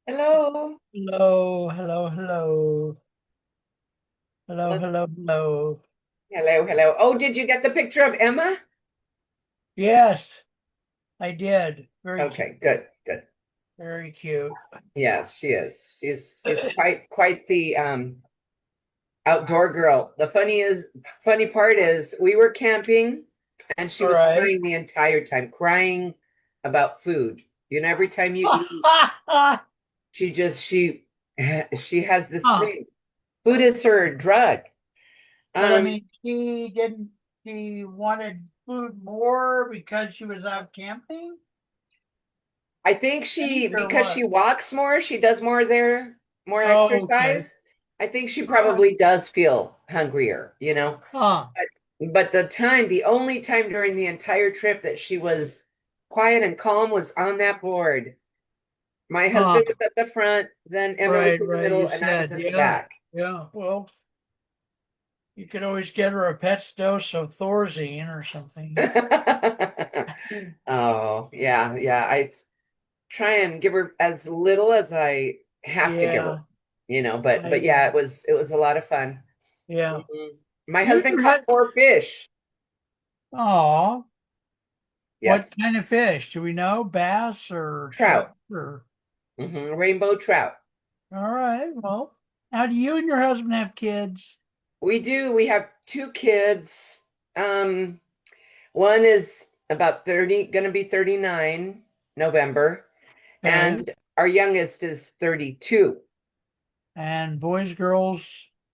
Hello. Hello, hello, hello, hello, hello, hello. Hello, hello. Oh, did you get the picture of Emma? Yes, I did. Very cute, Okay, good, good. very cute. Yes, she is. She's quite the outdoor girl. Funny part is we were camping and she All was right. crying the entire time, crying about food. You know, every time you eat, she just she has this Huh. thing. Food is her drug. But I Um, mean, she wanted food more because she was out camping, I think I think, or because she what? walks more, she does more there, more Oh, okay. exercise. I think she All right. probably does feel hungrier, you know. Huh. But the only time during the entire trip that she was quiet and calm was on that board. My Huh. husband was at the front, then Emma was Right, in the right. You middle, and I was said, in the yeah, back. yeah. Well, you could always get her a pet's dose of Thorazine or something. Oh, yeah, yeah. I try and give her as little as I have to give her, Yeah, but I, yeah, it was a lot of fun. yeah. Mhm. My You and husband your caught husband. 4 fish. Oh, what Yes, kind of fish? Do we know? Bass or trout trout. or? Rainbow trout. All right. Well, how do you and your husband have kids? We do. We have 2 kids. Um, one is about 30, gonna be 39 November, Okay. and our youngest is 32. And boys, girls,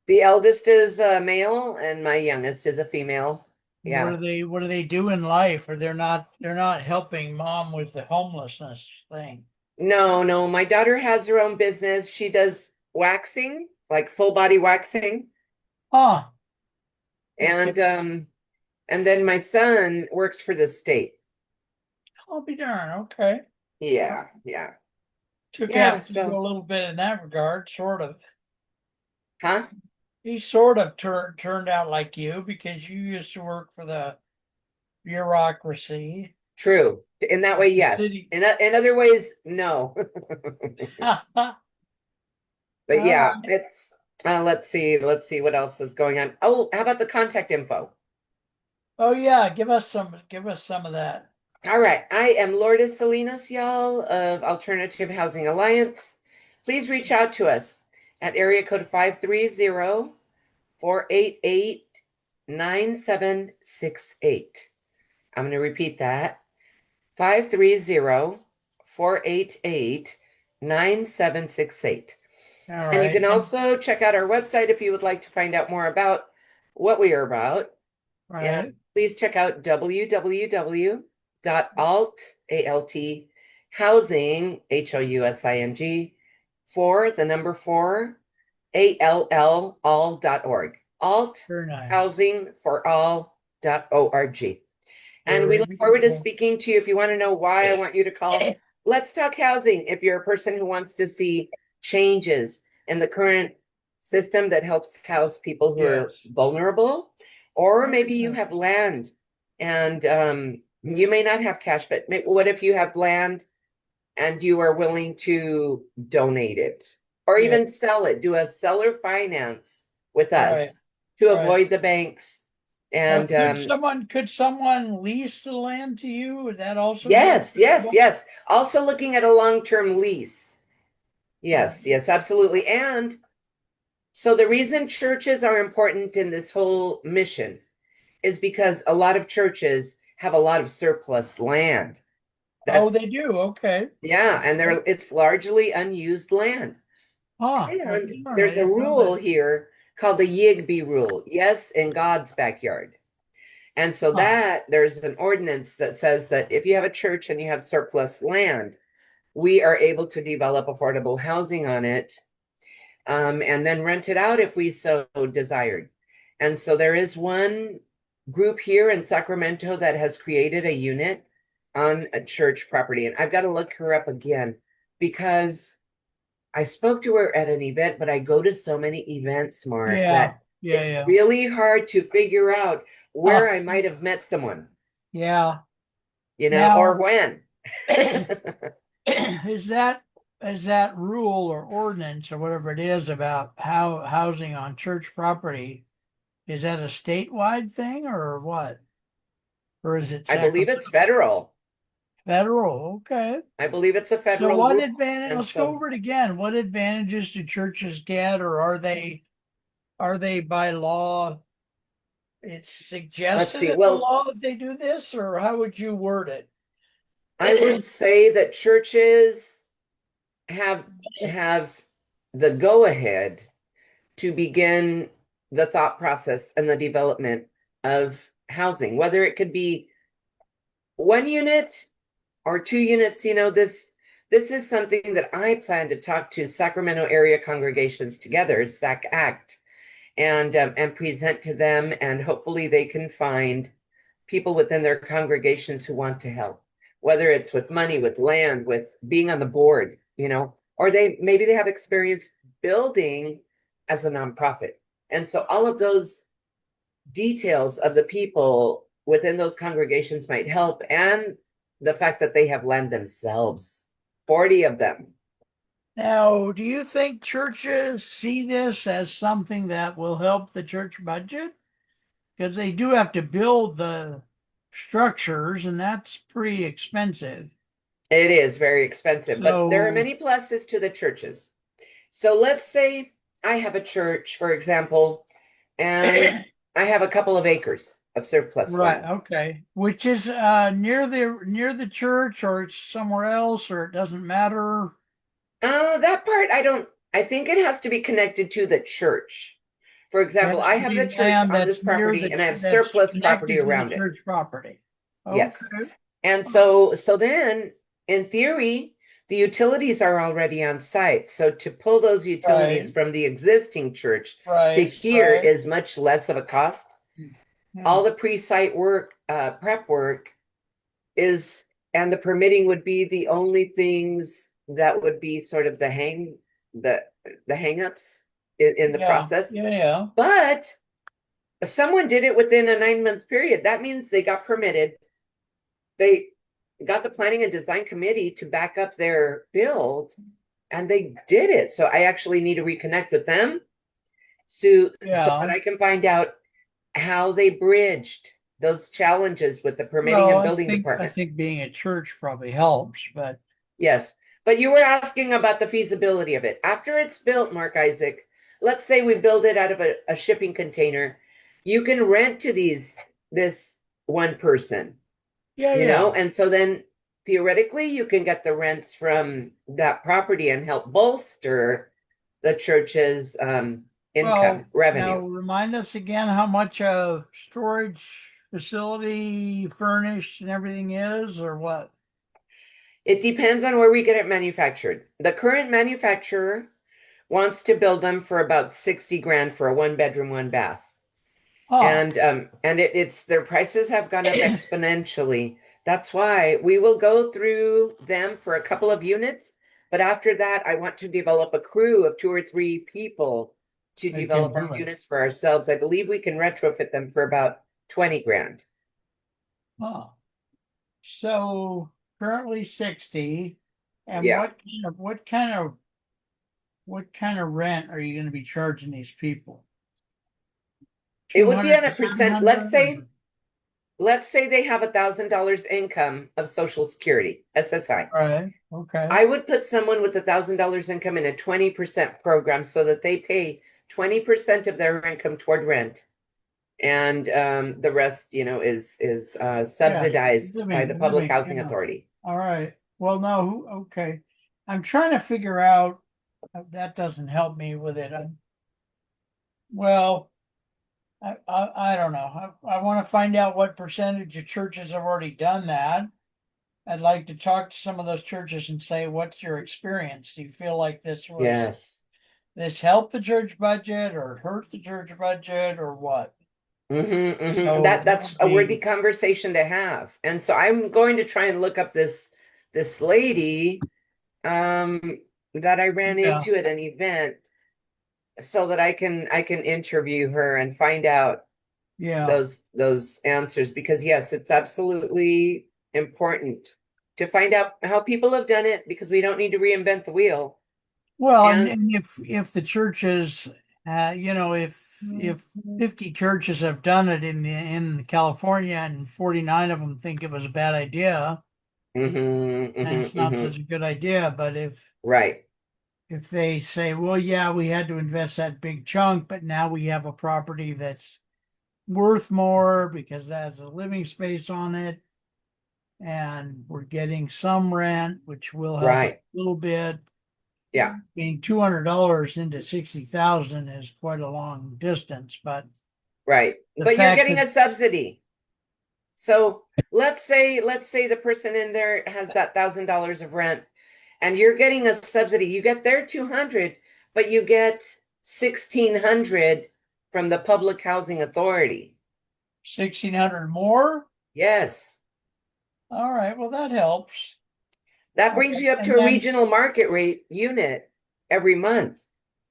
The eldest is a male, and my youngest is a female. Yeah. what do they do in life? Or they're not helping mom with the homelessness thing. No, no, my daughter has her own business. She does waxing, like full body waxing. Oh, okay. And then my son works for the state. I'll be darned. Okay. Yeah, yeah. Took Yeah, after you so a little bit in that regard, sort of. huh? He sort of turned out like you because you used to work for the bureaucracy True. In that way, at the yes. city. In other ways, no. But All yeah, right. it's let's see what else is going on. Oh, how about the contact info? Oh yeah, give us some of that. All right, I am Lourdes Salinas, y'all, of Alternative Housing Alliance. Please reach out to us at area code 530-488-9768. I'm going to repeat that. 530-488-9768. All And you right. can also check out our website if you would like to find out more about what we are about. And Right. please check out www.alt housing for the number 4 all.org. Alt Very nice. housing for all.org. And we Very look forward to beautiful. speaking to you. If you want to know why I want you to call, let's talk housing. If you're a person who wants to see changes in the current system that helps house people who are Yes. vulnerable, or Very maybe you good. have land and you may not have cash, but what if you have land and you are willing to donate it or Yeah. even sell it? Do a seller finance with Right. us to Right. avoid the banks. Now, And could someone lease the land to you? Would that also be yes, yes, acceptable? yes. Also looking at a long-term lease. Oh, Yes, yes, absolutely. And so the reason churches are important in this whole mission is because a lot of churches have a lot of surplus land. oh, That's they do. Okay. yeah, and Okay. it's largely unused land. Well, And darn, I there's a didn't know rule that. here called the Yigby rule. Yes, in God's backyard. And so Huh. that there's an ordinance that says that if you have a church and you have surplus land, we are able to develop affordable housing on it, and then rent it out if we so desired. And so there is one group here in Sacramento that has created a unit on a church property. And I've got to look her up again because I spoke to her at an event, but I go to so many events, Mark, Yeah. that Yeah. it's Yeah. really hard to figure out where Huh. I might have met someone, Yeah. or Now, when. is that? is that rule or ordinance or whatever it is about how housing on church property, is that a statewide thing or what? Or is it I believe Sacramento it's federal. federal? Okay. I believe it's a So federal what rule. advantage, And let's go so over it again. What advantages do churches get, or are they by law? It's let's suggested see. in the Well, law that they do this, or how would you word I it? would say that churches have have the go ahead to begin the thought process and the development of housing, whether it could be one unit or two units. This is something that I plan to talk to Sacramento area congregations together, SAC Act, and present to them, and hopefully they can find people within their congregations who want to help, whether it's with money, with land, with being on the board, or maybe they have experience building as a nonprofit. And so all of those details of the people within those congregations might help, and the fact that they have land themselves, 40 of them. Now, do you think churches see this as something that will help the church budget? Because they do have to build the structures, and that's pretty expensive. It is very expensive, but there are So, many pluses to the churches. So let's say I have a church, for example, and I have a couple of acres of surplus right, land. okay. Which is near the church, or it's somewhere else, or it doesn't matter. That part I think it has to be connected to the church. For It example, has I to have be the church land on this that's near property the and I have that's surplus property connected to the around it. church property. Yes. Okay. And so then in theory, the utilities are already on site. So to pull those utilities Right, from the existing church to right, here right. is much less of a cost. Hmm. All the pre-site work, prep work is, and the permitting would be the only things that would be sort of the the hangups in the Yeah, process. yeah, yeah. But someone did it within a 9 month period. That means they got permitted. They got the planning and design committee to back up their build, and they did it. So I actually need to reconnect with them so that Yeah. I can find out how they bridged those challenges with the permitting Well, and I building think I department. think being a church probably helps, but Yes. But you were asking about the feasibility of it. After it's built, Mark Isaac, let's say we build it out of a shipping container. You can rent to this one person, yeah, yeah. and so then theoretically you can get the rents from that property and help bolster the church's income Well, now revenue. remind us again how much a storage facility furnished and everything is, or what? It depends on where we get it manufactured. The current manufacturer wants to build them for about 60 grand for a one bedroom, one bath. Huh. And it's their prices have gone up exponentially. That's why we will go through them for a couple of units, but after that I want to develop a crew of two or three people to They can develop do our it. units for ourselves. I believe we can retrofit them for about 20 grand. Huh. So currently 60. And Yeah, what kind of rent are you going to be charging these people? it would be 200 on a to percent. let's 700? say let's say they have $1,000 income of Social Security, SSI. Right. Okay. I would put someone with $1,000 income in a 20% program so that they pay 20% of their income toward rent, and the rest, is Yeah. subsidized by the Public Living. Housing Yeah. Authority. All right. Well, no. Okay. I'm trying to figure out. That doesn't help me with it. Well, I don't know. I want to find out what percentage of churches have already done that. I'd like to talk to some of those churches and say, what's your experience? Do you feel like Yes. this helped the church budget or hurt the church budget or what? So that That's would a worthy be, conversation to have. And so I'm going to try and look up this lady that I ran yeah, into at an event so that I can interview her and find out yeah. those answers, because yes, it's absolutely important to find out how people have done it because we don't need to reinvent the wheel. Well, And and if the churches, if 50 churches have done it in California and 49 of them think it was a bad idea, and it's not such a good idea. But right, if they say, well, yeah, we had to invest that big chunk, but now we have a property that's worth more because it has a living space on it, and we're getting some rent, which will help us right. a little bit. Yeah, Being $200 into 60,000 is quite a long distance, but right. the But you're fact getting that a subsidy. So let's say the person in there has that $1,000 of rent and you're getting a subsidy. You get their 200, but you get 1,600 from the Public Housing Authority. 1,600 more, Yes. all right, well, that helps. That All brings right. you up to And a then, regional market rate unit every month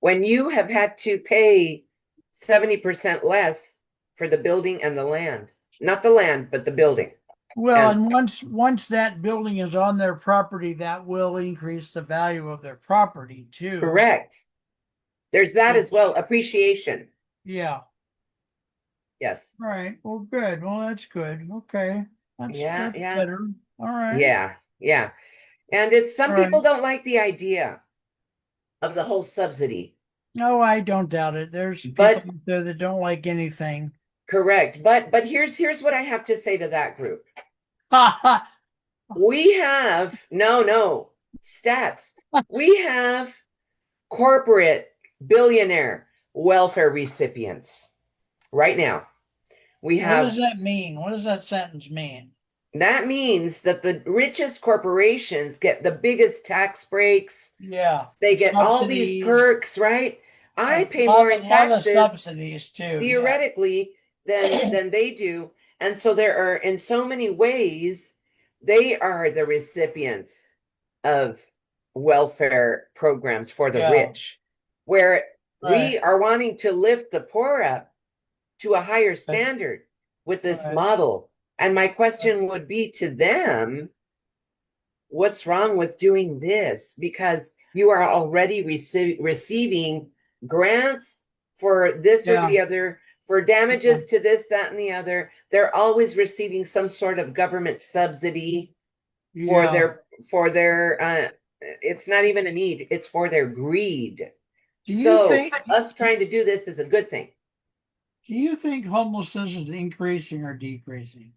when you have had to pay 70% less for the building and the land. Not the land, but the building. well, And and once that building is on their property, that will increase the value of their property too. correct. There's that as Which, well. Appreciation. yeah. Yes. All right. Well, good. Well, that's good. Okay. Yeah, That's yeah, better. All right. yeah, yeah. And it's some All right. people don't like the idea of the whole subsidy, No, I don't doubt it. There's people but out there that don't like anything. correct. But here's what I have to say to that group. Ha ha. We have no stats. We have corporate billionaire welfare recipients right now. We What does have that mean? What does that sentence mean? that means that the richest corporations get the biggest tax breaks. Yeah, They get all these subsidies, perks, right? a I pay more lot, in a lot of taxes subsidies too. Yeah. theoretically than they do. And so there are in so many ways they are the recipients of welfare programs for the Yeah. rich, where Right. we are wanting to lift the poor up to a higher Right. standard with this Right. model. And my question would be to them, what's wrong with doing this? Because you are already receiving grants for this or Yeah. the other, for Yeah. damages to this, that, and the other. They're always receiving some sort of government subsidy for Yeah. their it's not even a need, it's for their greed. Do you So think us trying to do this is a good thing. do you think homelessness is increasing or decreasing?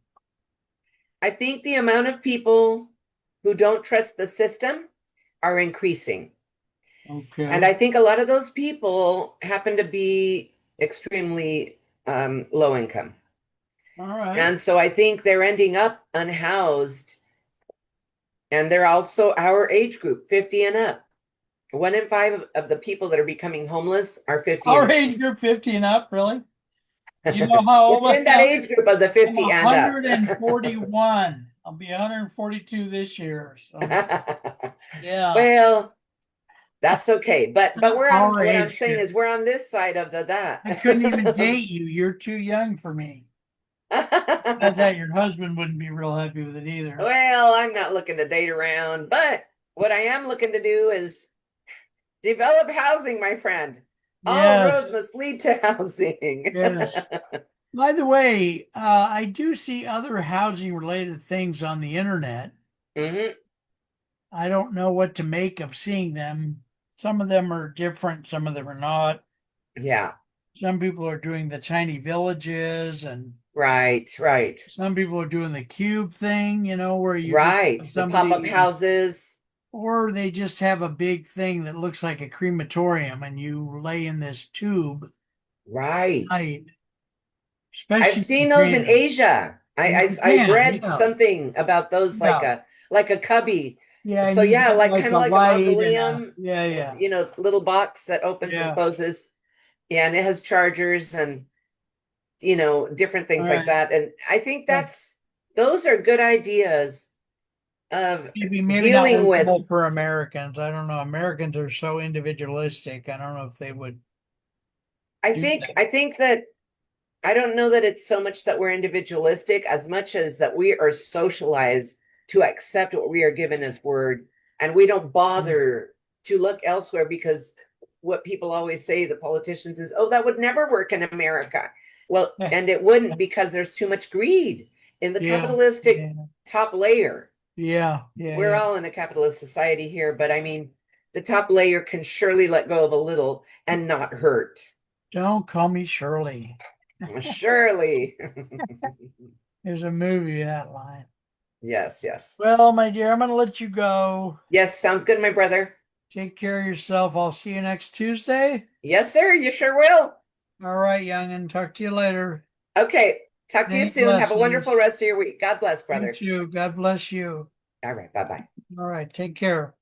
I think the amount of people who don't trust the system are increasing. And Okay. I think a lot of those people happen to be extremely low income. All right. And so I think they're ending up unhoused. And they're also our age group, 50 and up. One in five of the people that are becoming homeless are 50 and Our up. age group 50 and up, really? You know how old It's I in that am? age group of the I'm 50 and up. 141. I'll be 142 this year. So yeah. Well, that's okay. But we're on Our what I'm age saying group. is we're on this side of the I couldn't that. even date you. You're too young for me. Besides that, your husband wouldn't be real happy with it either. Well, I'm not looking to date around, but what I am looking to do is develop housing, my friend. All roads Yes, must lead to housing. yes. By the way, I do see other housing related things on the internet. Hmm. I don't know what to make of seeing them. Some of them are different, some of them are not. Yeah, Some people are doing the tiny villages, and right, right, some people are doing the cube thing, where you just right. have The pop-up somebody, houses. or they just have a big thing that looks like a crematorium and you lay in this tube Right. at night, I've especially in seen those in Japan. Asia. In I've Japan, read yeah. something about those Yeah. like a cubby. Yeah, and So you've yeah, got like like kind of a like a light and a mausoleum, yeah, yeah, little box that opens and yeah. closes. Yeah, and it has chargers and different All things like right. that. And I think Yeah. those are good ideas of Maybe not dealing with. workable for Americans. I don't know. Americans are so individualistic. I don't know if they would do that. I think that I don't know that it's so much that we're individualistic as much as that we are socialized to accept what we are given as word, and we don't bother to look elsewhere because what people always say, the politicians, is, oh, that would never work in America. Well, and it wouldn't, because there's too much greed in the Yeah, capitalistic yeah, top layer. yeah, yeah, We're yeah. all in a capitalist society here, but I mean, the top layer can surely let go of a little and not hurt. Don't call me Shirley. Surely. There's a movie that line. Yes, yes. Well, my dear, I'm going to let you go. Yes, sounds good, my brother. Take care of yourself. I'll see you next Tuesday. Yes, sir, you sure will. All right, youngin. Talk to you later. Okay, talk to you Many soon. Have a wonderful blessings. rest of your week. God bless, You brother. too. God bless you. All right, bye bye. All right. Take care.